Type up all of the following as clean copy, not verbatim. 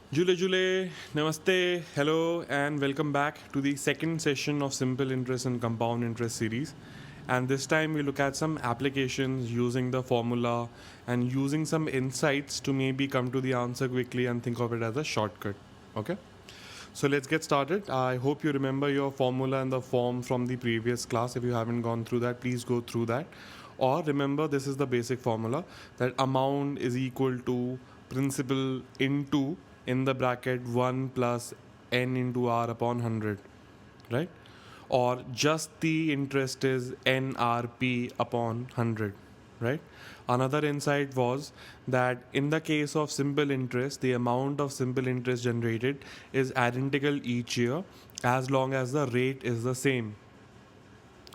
Jule Jule, Namaste, hello, and welcome back to the second session of Simple Interest and Compound Interest series. And this time we look at some applications using the formula and using some insights to maybe come to the answer quickly and think of it as a shortcut. Okay? So let's get started. I hope you remember your formula and the form from the previous class. If you haven't gone through that, please go through that. Or remember, this is the basic formula that amount is equal to principal into in the bracket 1 plus n into r upon 100, right? Or just the interest is nrp upon 100, right? Another insight was that in the case of simple interest, the amount of simple interest generated is identical each year as long as the rate is the same,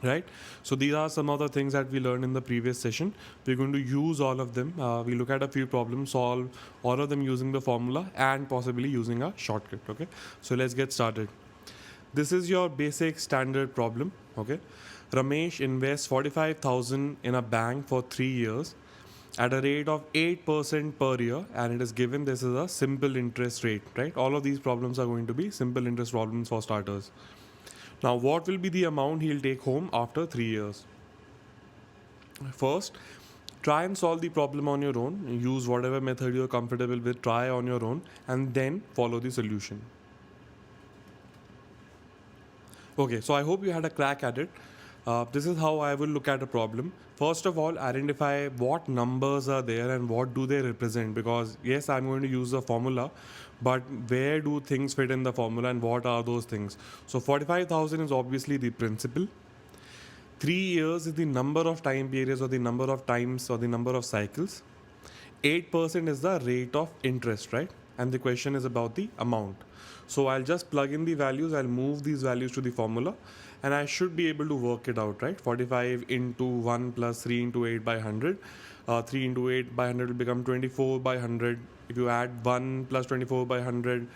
right? So these are some of the things that we learned in the previous session. We're going to use all of them. We look at a few problems, solve all of them using the formula and possibly using a shortcut. Okay, so let's get started. This is your basic standard problem. Okay, Ramesh invests 45,000 in a bank for 3 years at a rate of 8% per year, and it is given this is a simple interest rate, right? All of these problems are going to be simple interest problems for starters. Now, what will be the amount he'll take home after 3 years? First, try and solve the problem on your own. Use whatever method you're comfortable with, try on your own, and then follow the solution. Okay, so I hope you had a crack at it. This is how I will look at a problem. First of all, identify what numbers are there and what do they represent. Because yes, I'm going to use the formula, but where do things fit in the formula and what are those things? So 45,000 is obviously the principal. 3 years is the number of time periods or the number of times or the number of cycles. 8% is the rate of interest, right? And the question is about the amount. So I'll just plug in the values, I'll move these values to the formula, and I should be able to work it out, right? 45 into 1 plus 3 into 8 by 100. 3 into 8 by 100 will become 24 by 100. If you add 1 plus 24 by 100,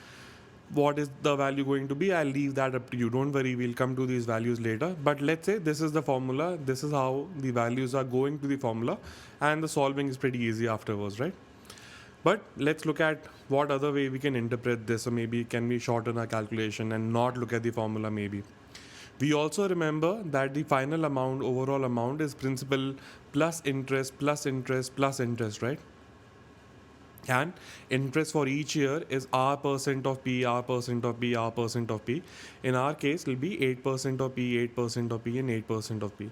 what is the value going to be? I'll leave that up to you. Don't worry, we'll come to these values later. But let's say this is the formula, this is how the values are going to the formula, and the solving is pretty easy afterwards, right? But let's look at what other way we can interpret this, or maybe can we shorten our calculation and not look at the formula maybe. We also remember that the final amount, overall amount, is principal plus interest plus interest plus interest, right? And interest for each year is r percent of p, r percent of p, r percent of p. In our case, it will be 8% of p, 8% of p, and 8% of p.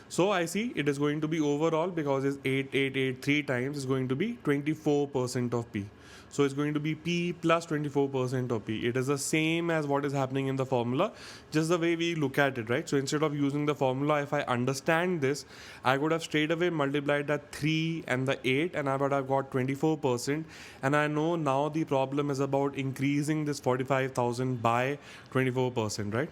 So I see it is going to be overall, because it's 8, 8, 8, 3 times, is going to be 24% of p. So it's going to be p plus 24% of p. It is the same as what is happening in the formula, just the way we look at it, right? So instead of using the formula, if I understand this, I could have straight away multiplied that 3 and the 8, and I would have got 24%. And I know now the problem is about increasing this 45,000 by 24%, right?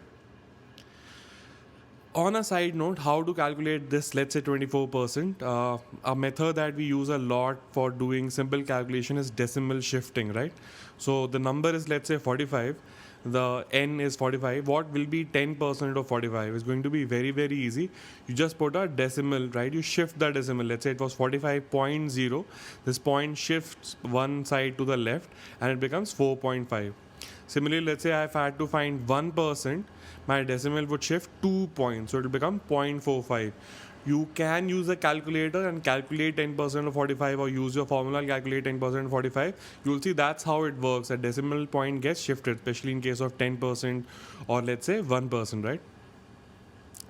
On a side note, how to calculate this, let's say 24%, a method that we use a lot for doing simple calculation is decimal shifting, right? So the number is, let's say 45, the n is 45. What will be 10% of 45? Is going to be very, very easy. You just put a decimal, right? You shift the decimal. Let's say it was 45.0. This point shifts one side to the left and it becomes 4.5. Similarly, let's say I've had to find 1%, my decimal would shift 2 points, so it will become 0.45. You can use a calculator and calculate 10% of 45, or use your formula and calculate 10% of 45. You'll see that's how it works. A decimal point gets shifted, especially in case of 10% or let's say 1%, right?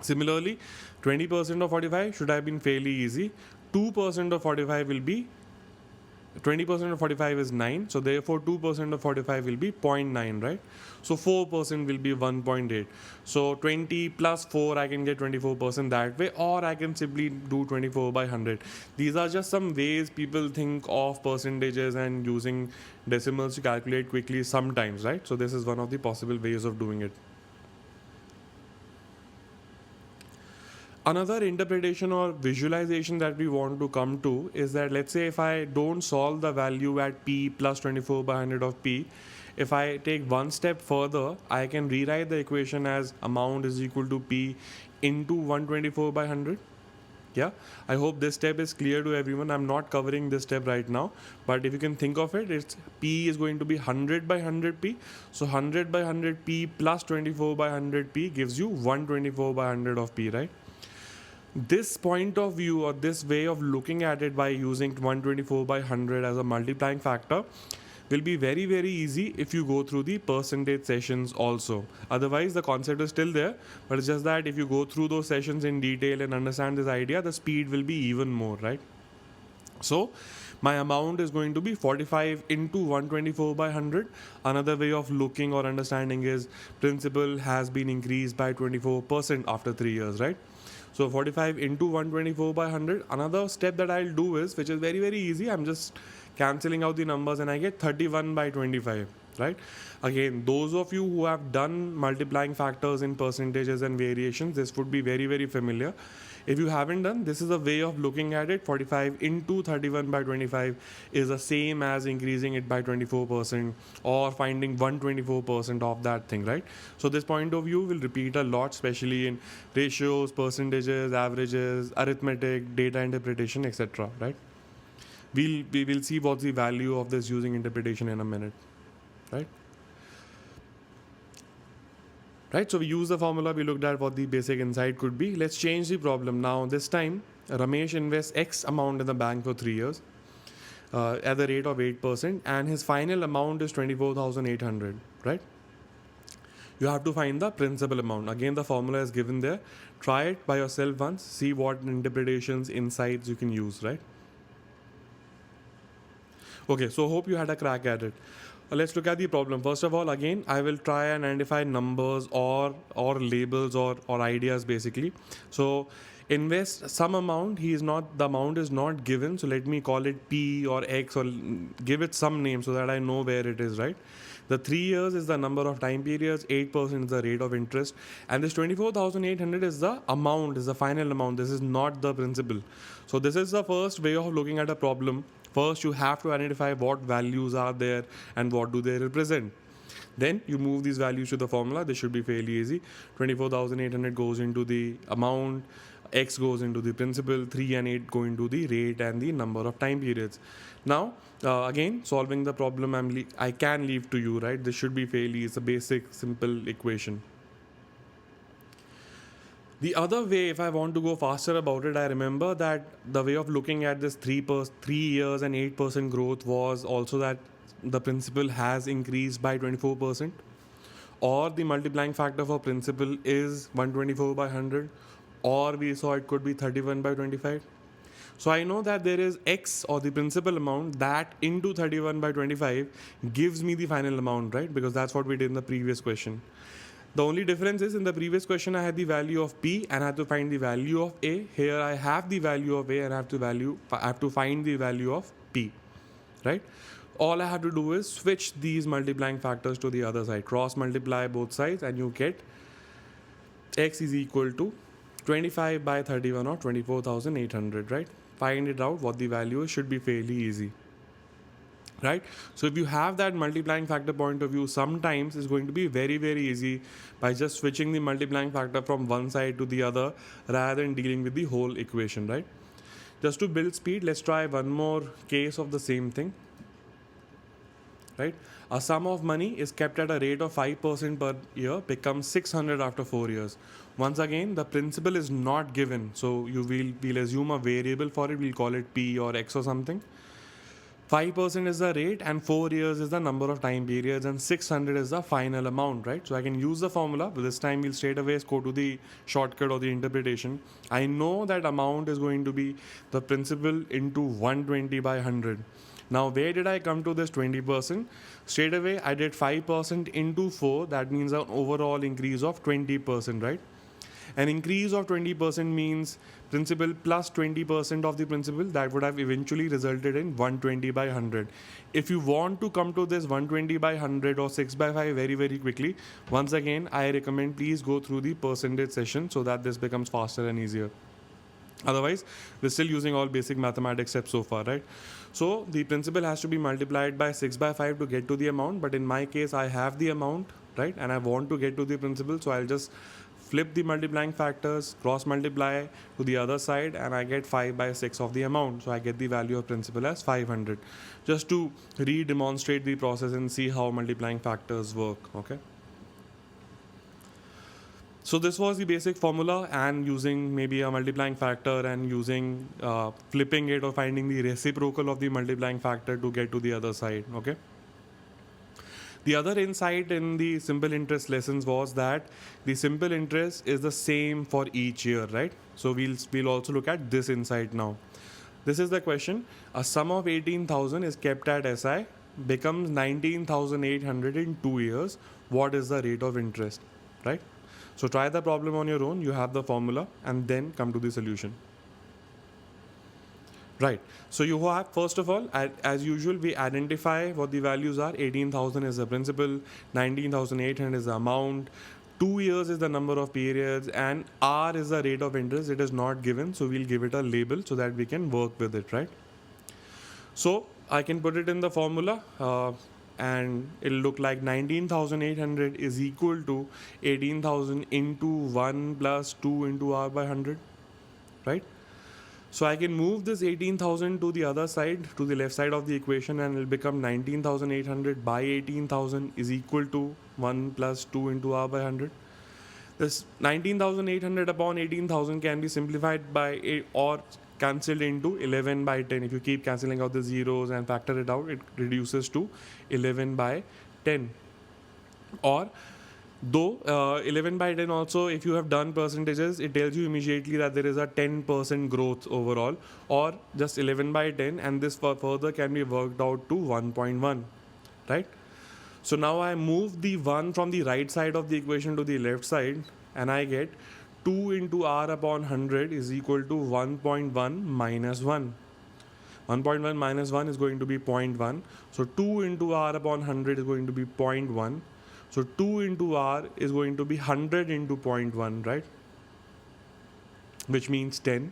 Similarly, 20% of 45 should have been fairly easy. 2% of 45 will be 20% of 45 is 9, so therefore 2% of 45 will be 0.9, right? So 4% will be 1.8. So 20 plus 4, I can get 24% that way, or I can simply do 24 by 100. These are just some ways people think of percentages and using decimals to calculate quickly sometimes, right? So this is one of the possible ways of doing it. Another interpretation or visualization that we want to come to is that, let's say if I don't solve the value at p plus 24 by 100 of p, if I take one step further, I can rewrite the equation as amount is equal to p into 124 by 100. Yeah, I hope this step is clear to everyone. I'm not covering this step right now, but if you can think of it, it's P is going to be 100 by 100 P. So 100 by 100 P plus 24 by 100 P gives you 124 by 100 of P, right? This point of view or this way of looking at it by using 124 by 100 as a multiplying factor will be very very easy if you go through the percentage sessions also. Otherwise the concept is still there, but it's just that if you go through those sessions in detail and understand this idea, the speed will be even more, right? So my amount is going to be 45 into 124 by 100. Another way of looking or understanding is principal has been increased by 24% after 3 years, right? So 45 into 124 by 100. Another step that I'll do is, which is very very easy, I'm just cancelling out the numbers and I get 31 by 25, right? Again, those of you who have done multiplying factors in percentages and variations, this would be very very familiar. If you haven't done, this is a way of looking at it. 45 into 31 by 25 is the same as increasing it by 24% or finding 124% of that thing, right? So this point of view will repeat a lot, especially in ratios, percentages, averages, arithmetic, data interpretation, etc., right? We will see what's the value of this using interpretation in a minute, right? Right, so we use the formula, we looked at what the basic insight could be. Let's change the problem. Now this time Ramesh invests X amount in the bank for 3 years at the rate of 8%, and his final amount is 24,800, right? You have to find the principal amount. Again, the formula is given there. Try it by yourself once, see what interpretations, insights you can use, right? Okay, so hope you had a crack at it. Let's look at the problem. First of all, again, I will try and identify numbers or labels or ideas basically. So invest some amount. The amount is not given. So let me call it P or X or give it some name so that I know where it is, right? The 3 years is the number of time periods, 8% is the rate of interest, and this 24,800 is the amount, is the final amount. This is not the principal. So this is the first way of looking at a problem. First, you have to identify what values are there and what do they represent. Then you move these values to the formula. This should be fairly easy. 24,800 goes into the amount, X goes into the principal, 3 and 8 go into the rate and the number of time periods. Now, again, solving the problem I can leave to you, right? This should be fairly, it's a basic, simple equation. The other way, if I want to go faster about it, I remember that the way of looking at this 3 years and 8% growth was also that the principal has increased by 24%, or the multiplying factor for principal is 124 by 100, or we saw it could be 31 by 25. So I know that there is X or the principal amount that into 31 by 25 gives me the final amount, right? Because that's what we did in the previous question. The only difference is in the previous question I had the value of P and I had to find the value of A. Here I have the value of A and I have to find the value of P, right? All I have to do is switch these multiplying factors to the other side, cross multiply both sides, and you get X is equal to 25 by 31 or 24,800, right? Find it out what the value is, should be fairly easy, right? So if you have that multiplying factor point of view, sometimes it's going to be very very easy by just switching the multiplying factor from one side to the other rather than dealing with the whole equation, right? Just to build speed, let's try one more case of the same thing, right? A sum of money is kept at a rate of 5% per year, becomes 600 after 4 years. Once again, the principal is not given, so we'll assume a variable for it. We'll call it P or X or something. 5% is the rate and 4 years is the number of time periods and 600 is the final amount, right? So I can use the formula, but this time we'll straight away go to the shortcut or the interpretation. I know that amount is going to be the principal into 120 by 100. Now where did I come to this 20%? Straight away I did 5% into 4, that means an overall increase of 20%, right? An increase of 20% means principal plus 20% of the principal, that would have eventually resulted in 120 by 100. If you want to come to this 120 by 100 or 6 by 5 very very quickly, once again I recommend please go through the percentage session so that this becomes faster and easier. Otherwise, we're still using all basic mathematics steps so far, right? So the principal has to be multiplied by 6 by 5 to get to the amount, but in my case I have the amount, right? And I want to get to the principal, so I'll just flip the multiplying factors, cross multiply to the other side, and I get 5 by 6 of the amount. So I get the value of principal as 500. Just to re-demonstrate the process and see how multiplying factors work, okay? So this was the basic formula, and using maybe a multiplying factor and using flipping it or finding the reciprocal of the multiplying factor to get to the other side, okay? The other insight in the simple interest lessons was that the simple interest is the same for each year, right? So we'll also look at this insight now. This is the question. A sum of 18,000 is kept at SI, becomes 19,800 in 2 years. What is the rate of interest, right? So try the problem on your own. You have the formula and then come to the solution. Right. So you have, first of all, as usual, we identify what the values are. 18,000 is the principal, 19,800 is the amount, 2 years is the number of periods, and R is the rate of interest. It is not given, so we'll give it a label so that we can work with it, right? So I can put it in the formula, and it'll look like 19,800 is equal to 18,000 into 1 plus 2 into R by 100, right? So I can move this 18,000 to the other side, to the left side of the equation, and it'll become 19,800 by 18,000 is equal to 1 plus 2 into R by 100. This 19,800 upon 18,000 can be simplified by or cancelled into 11 by 10. If you keep cancelling out the zeros and factor it out, it reduces to 11 by 10. Or though 11 by 10 also, if you have done percentages, it tells you immediately that there is a 10% growth overall, or just 11 by 10, and this further can be worked out to 1.1, right? So now I move the 1 from the right side of the equation to the left side, and I get 2 into R upon 100 is equal to 1.1 minus 1. 1.1 minus 1 is going to be 0.1. So 2 into R upon 100 is going to be 0.1. So 2 into R is going to be 100 into 0.1, right? Which means 10.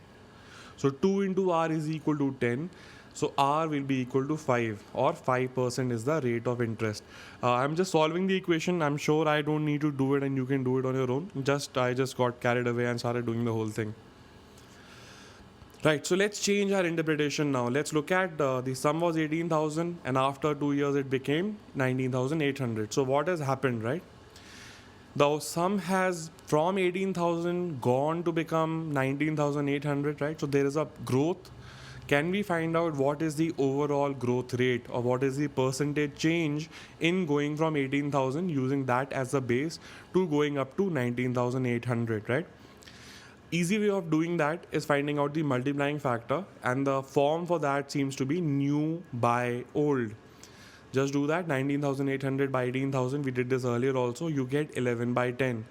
So 2 into R is equal to 10. So R will be equal to 5, or 5% is the rate of interest. I'm just solving the equation. I'm sure I don't need to do it and you can do it on your own. I just got carried away and started doing the whole thing. Right, so let's change our interpretation now. Let's look at the sum was 18,000 and after 2 years it became 19,800. So what has happened, right? The sum has from 18,000 gone to become 19,800, right? So there is a growth. Can we find out what is the overall growth rate, or what is the percentage change in going from 18,000 using that as a base to going up to 19,800, right? Easy way of doing that is finding out the multiplying factor, and the form for that seems to be new by old. Just do that. 19,800 by 18,000, we did this earlier also, you get 11 by 10.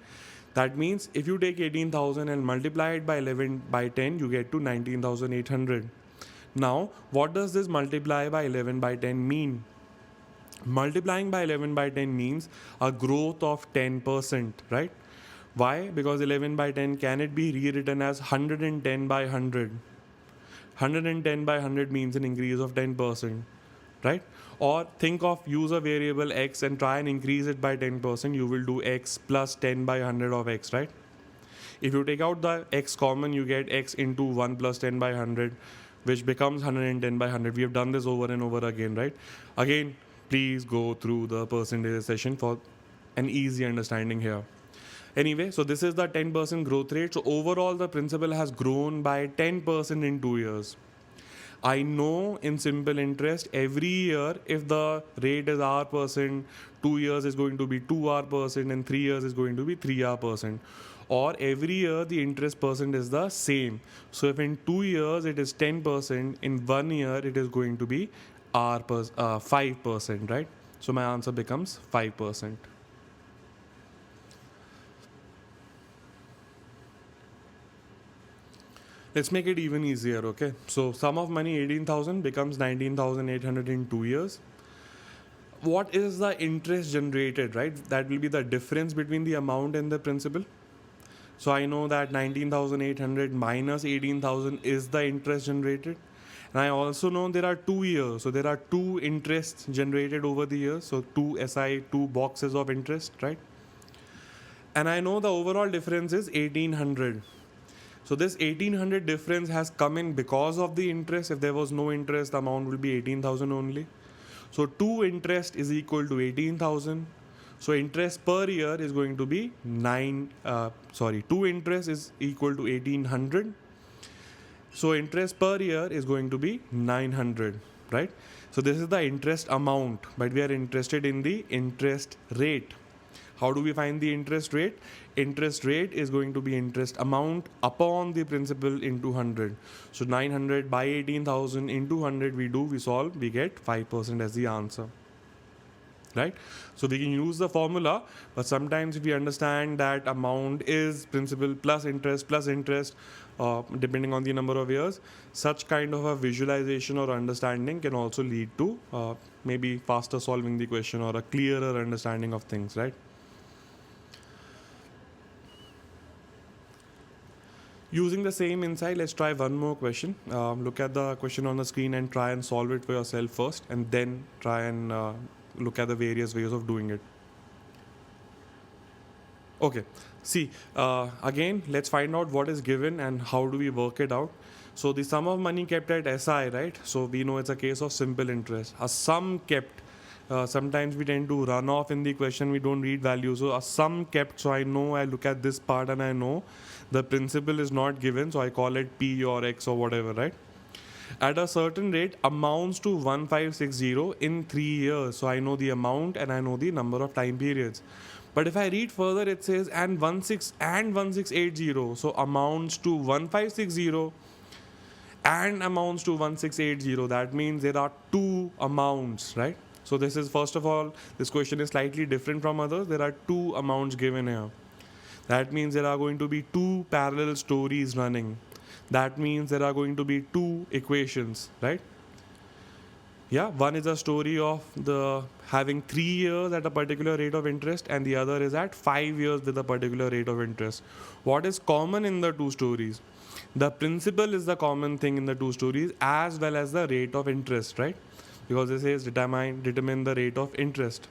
That means if you take 18,000 and multiply it by 11 by 10, you get to 19,800. Now, what does this multiply by 11 by 10 mean? Multiplying by 11 by 10 means a growth of 10%, right? Why? Because 11 by 10, can it be rewritten as 110 by 100? 110 by 100 means an increase of 10%, right? Or think of, use a variable x and try and increase it by 10%. You will do x plus 10 by 100 of x, right? If you take out the x common, you get x into 1 plus 10 by 100, which becomes 110 by 100. We have done this over and over again, right? Again, please go through the percentage session for an easy understanding here. Anyway, so this is the 10% growth rate. So overall, the principal has grown by 10% in 2 years. I know in simple interest, every year, if the rate is R%, 2 years is going to be 2R%, and 3 years is going to be 3R%. Or every year the interest percent is the same. So if in 2 years it is 10%, in 1 year it is going to be 5%, right? So my answer becomes 5%. Let's make it even easier, okay? So sum of money 18,000 becomes 19,800 in 2 years. What is the interest generated, right? That will be the difference between the amount and the principal. So I know that 19,800 minus 18,000 is the interest generated. And I also know there are 2 years. So there are 2 interests generated over the years. So 2 SI, 2 boxes of interest, right? And I know the overall difference is 1800. So this 1800 difference has come in because of the interest. If there was no interest, the amount will be 18,000 only. So 2 interest is equal to 18,000. So interest per year is going to be 2 interest is equal to 1800. So interest per year is going to be 900, right? So this is the interest amount, but we are interested in the interest rate. How do we find the interest rate? Interest rate is going to be interest amount upon the principal into 100. So 900 by 18,000 into 100 we solve, we get 5% as the answer. Right? So we can use the formula, but sometimes if we understand that amount is principal plus interest, depending on the number of years, such kind of a visualization or understanding can also lead to maybe faster solving the question or a clearer understanding of things, right? Using the same insight, let's try one more question. Look at the question on the screen and try and solve it for yourself first, and then try and look at the various ways of doing it. Okay, see, again, let's find out what is given and how do we work it out. So the sum of money kept at SI, right? So we know it's a case of simple interest. A sum kept, sometimes we tend to run off in the question, we don't read values. So a sum kept, so I know I look at this part and I know the principal is not given, so I call it P or X or whatever, right? At a certain rate amounts to 1560 in 3 years. So I know the amount and I know the number of time periods. But if I read further, it says and 1680. So amounts to 1560 and amounts to 1680. That means there are two amounts, right? So this is, first of all, this question is slightly different from others. There are two amounts given here. That means there are going to be two parallel stories running. That means there are going to be two equations, right? Yeah, one is a story of the having 3 years at a particular rate of interest, and the other is at 5 years with a particular rate of interest. What is common in the two stories? The principal is the common thing in the two stories, as well as the rate of interest, right? Because this says determine the rate of interest,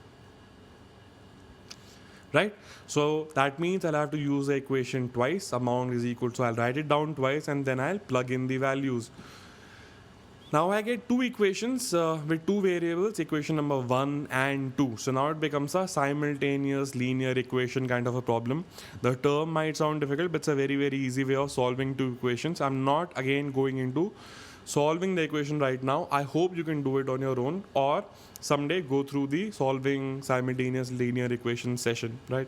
right? So that means I'll have to use the equation twice. Amount is equal, so I'll write it down twice and then I'll plug in the values. Now I get two equations with two variables, equation number 1 and 2. So now it becomes a simultaneous linear equation kind of a problem. The term might sound difficult, but it's a very, very easy way of solving two equations. I'm not again going into solving the equation right now. I hope you can do it on your own, or someday go through the solving simultaneous linear equation session, right?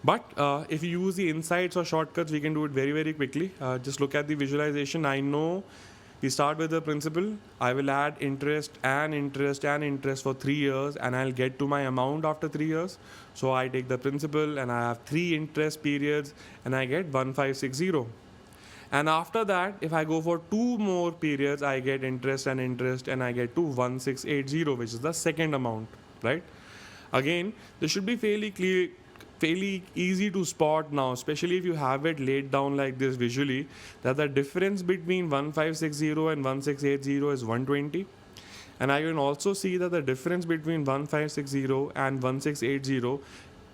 But if you use the insights or shortcuts, we can do it very, very quickly. Just look at the visualization. I know we start with the principal. I will add interest and interest and interest for 3 years, and I'll get to my amount after 3 years. So I take the principal and I have 3 interest periods and I get 1560. And after that, if I go for 2 more periods, I get interest and I get to 1680, which is the second amount, right? Again, this should be fairly clear, fairly easy to spot now, especially if you have it laid down like this visually, that the difference between 1560 and 1680 is 120. And I can also see that the difference between 1560 and 1680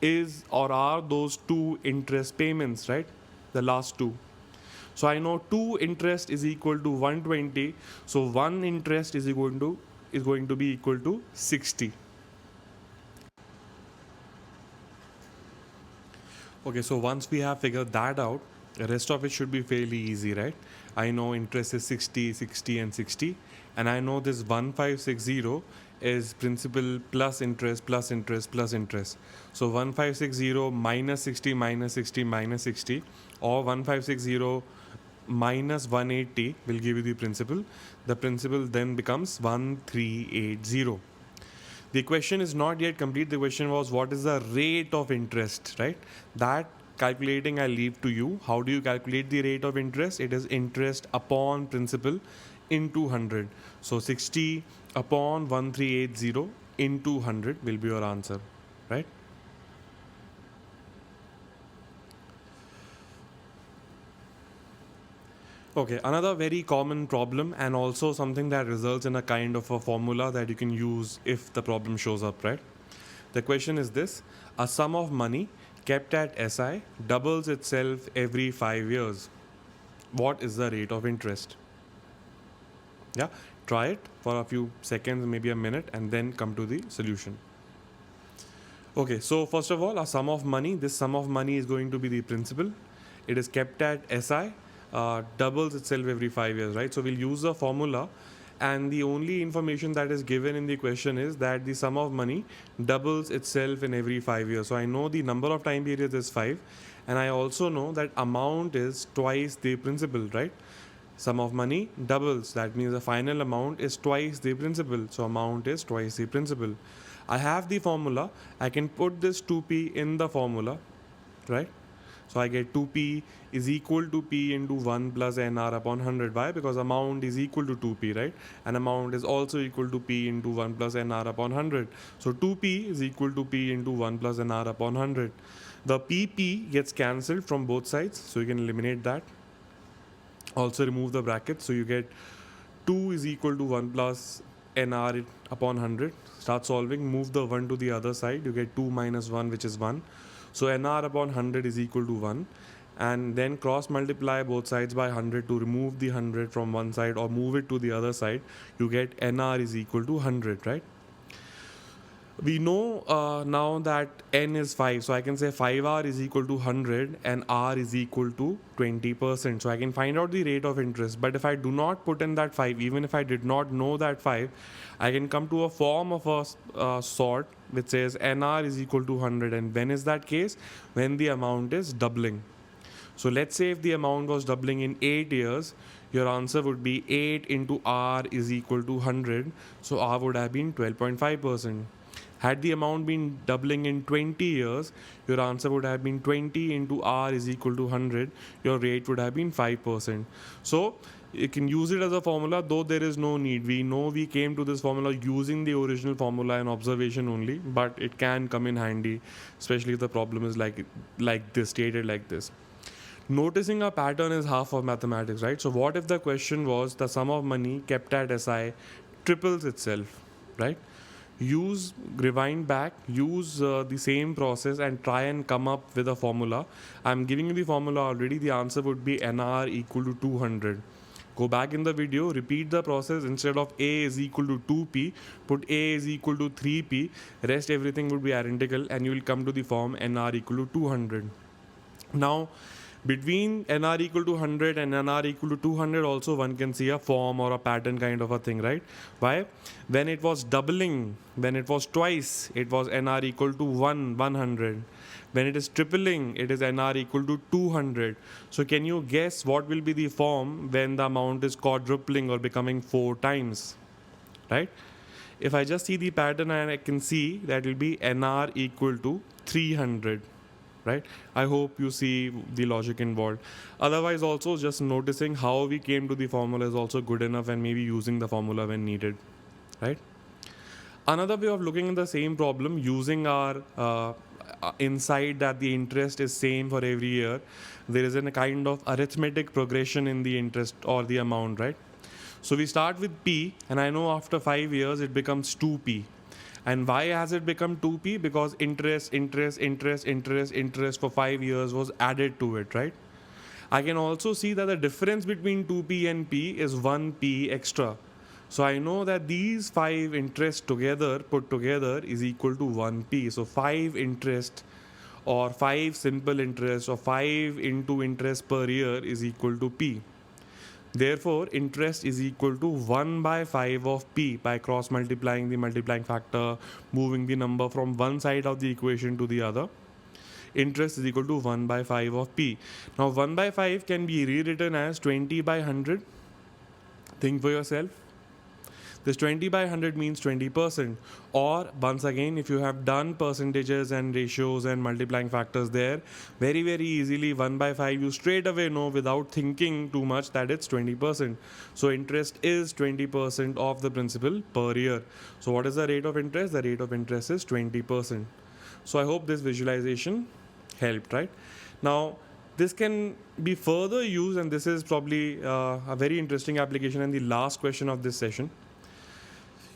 is or are those two interest payments, right? The last two. So I know 2 interest is equal to 120. So 1 interest is going to be equal to 60. Okay, so once we have figured that out, the rest of it should be fairly easy, right? I know interest is 60, 60 and 60, and I know this 1560 is principal plus interest plus interest plus interest. So 1560 minus 60 minus 60 minus 60, or 1560 minus 180 will give you the principal. The principal then becomes 1380. The question is not yet complete. The question was, what is the rate of interest, right? That calculating I leave to you. How do you calculate the rate of interest? It is interest upon principal into 100. So 60 upon 1380 into 100 will be your answer, right? Okay, another very common problem, and also something that results in a kind of a formula that you can use if the problem shows up, right? The question is this: a sum of money kept at SI doubles itself every 5 years. What is the rate of interest? Yeah, try it for a few seconds, maybe a minute, and then come to the solution. Okay, so first of all, a sum of money. This sum of money is going to be the principal. It is kept at SI, doubles itself every 5 years, right? So we'll use the formula, and the only information that is given in the question is that the sum of money doubles itself in every 5 years. So I know the number of time periods is 5, and I also know that amount is twice the principal, right? Sum of money doubles, that means the final amount is twice the principal, so amount is twice the principal. I have the formula, I can put this 2p in the formula, right? So I get 2p is equal to p into 1 plus nr upon 100. Why? Because amount is equal to 2p, right? And amount is also equal to p into 1 plus nr upon 100. So 2p is equal to p into 1 plus nr upon 100. The pp gets cancelled from both sides, so you can eliminate that. Also remove the bracket, so you get 2 is equal to 1 plus nr upon 100. Start solving, move the 1 to the other side, you get 2 minus 1, which is 1. So nr upon 100 is equal to 1, and then cross multiply both sides by 100 to remove the 100 from one side or move it to the other side. You get nr is equal to 100, right? We know now that n is 5, so I can say 5r is equal to 100 and r is equal to 20%. So I can find out the rate of interest. But if I do not put in that 5, even if I did not know that 5, I can come to a form of a sort which says nr is equal to 100. And when is that case? When the amount is doubling. So let's say if the amount was doubling in 8 years, your answer would be 8 into r is equal to 100. So r would have been 12.5%. Had the amount been doubling in 20 years, your answer would have been 20 into r is equal to 100. Your rate would have been 5%. So you can use it as a formula, though there is no need. We know we came to this formula using the original formula and observation only, but it can come in handy, especially if the problem is like this, stated like this. Noticing a pattern is half of mathematics, right? So what if the question was the sum of money kept at SI triples itself, right? Rewind back, use the same process and try and come up with a formula. I'm giving you the formula already. The answer would be nr equal to 200. Go back in the video, repeat the process. Instead of a is equal to 2p, put a is equal to 3p. Rest everything would be identical, and you will come to the form nr equal to 200. Now, between nr equal to 100 and nr equal to 200 also one can see a form or a pattern kind of a thing, right? Why? When it was doubling, when it was twice, it was nr equal to 100. When it is tripling, it is nr equal to 200. So can you guess what will be the form when the amount is quadrupling or becoming 4 times, right? If I just see the pattern, and I can see that will be nr equal to 300. Right? I hope you see the logic involved. Otherwise, also just noticing how we came to the formula is also good enough, and maybe using the formula when needed, right? Another way of looking at the same problem, using our insight that the interest is same for every year, there is a kind of arithmetic progression in the interest or the amount, right? So we start with P, and I know after 5 years it becomes 2P. And why has it become 2p? Because interest for 5 years was added to it, right? I can also see that the difference between 2p and p is 1p extra. So I know that these 5 interests put together is equal to 1p. So 5 interest or 5 simple interest or 5 into interest per year is equal to p. Therefore, interest is equal to 1 by 5 of p by cross multiplying the multiplying factor, moving the number from one side of the equation to the other. Interest is equal to 1 by 5 of p. Now, 1 by 5 can be rewritten as 20 by 100. Think for yourself. This 20 by 100 means 20%. Or once again, if you have done percentages and ratios and multiplying factors there, very, very easily 1 by 5, you straight away know without thinking too much that it's 20%. So interest is 20% of the principal per year. So what is the rate of interest? The rate of interest is 20%. So I hope this visualization helped, right? Now, this can be further used, and this is probably a very interesting application and the last question of this session.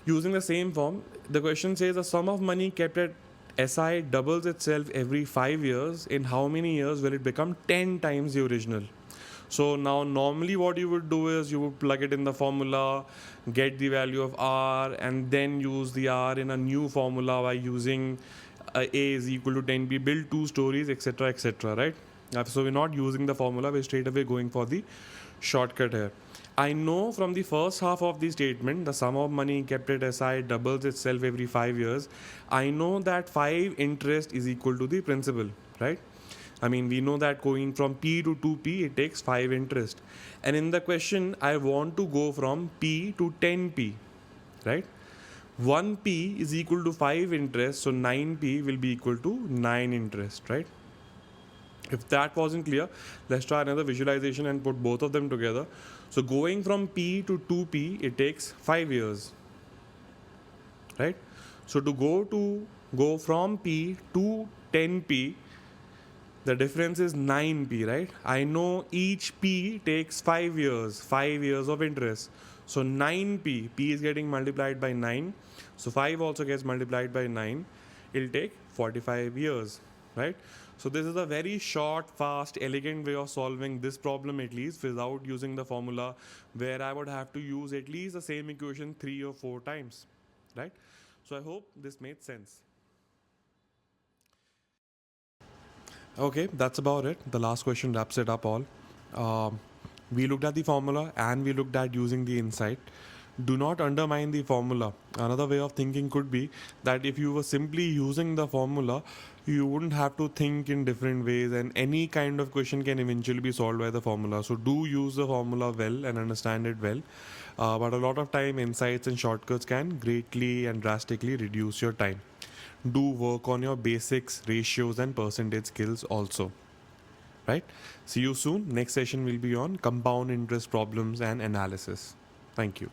Using the same form, the question says a sum of money kept at SI doubles itself every 5 years, in how many years will it become 10 times the original? So now normally what you would do is you would plug it in the formula, get the value of R, and then use the R in a new formula by using A is equal to 10B, build two stories, etc., etc., right? So we're not using the formula, we're straight away going for the shortcut here. I know from the first half of the statement, the sum of money kept at SI doubles itself every 5 years. I know that 5 interest is equal to the principal, right? I mean, we know that going from P to 2P, it takes 5 interest. And in the question, I want to go from P to 10P, right? 1P is equal to 5 interest, so 9P will be equal to 9 interest, right? If that wasn't clear, let's try another visualization and put both of them together. So going from P to 2P, it takes 5 years, right? So to go from P to 10P, the difference is 9P, right? I know each P takes 5 years, 5 years of interest. So 9P, P is getting multiplied by 9. So 5 also gets multiplied by 9. It'll take 45 years, right? So this is a very short, fast, elegant way of solving this problem, at least without using the formula, where I would have to use at least the same equation 3 or 4 times, right? So I hope this made sense. Okay, that's about it. The last question wraps it up all. We looked at the formula and we looked at using the insight. Do not undermine the formula. Another way of thinking could be that if you were simply using the formula, you wouldn't have to think in different ways, and any kind of question can eventually be solved by the formula. So, do use the formula well and understand it well. But a lot of time, insights and shortcuts can greatly and drastically reduce your time. Do work on your basics, ratios, and percentage skills also. Right? See you soon. Next session will be on compound interest problems and analysis. Thank you.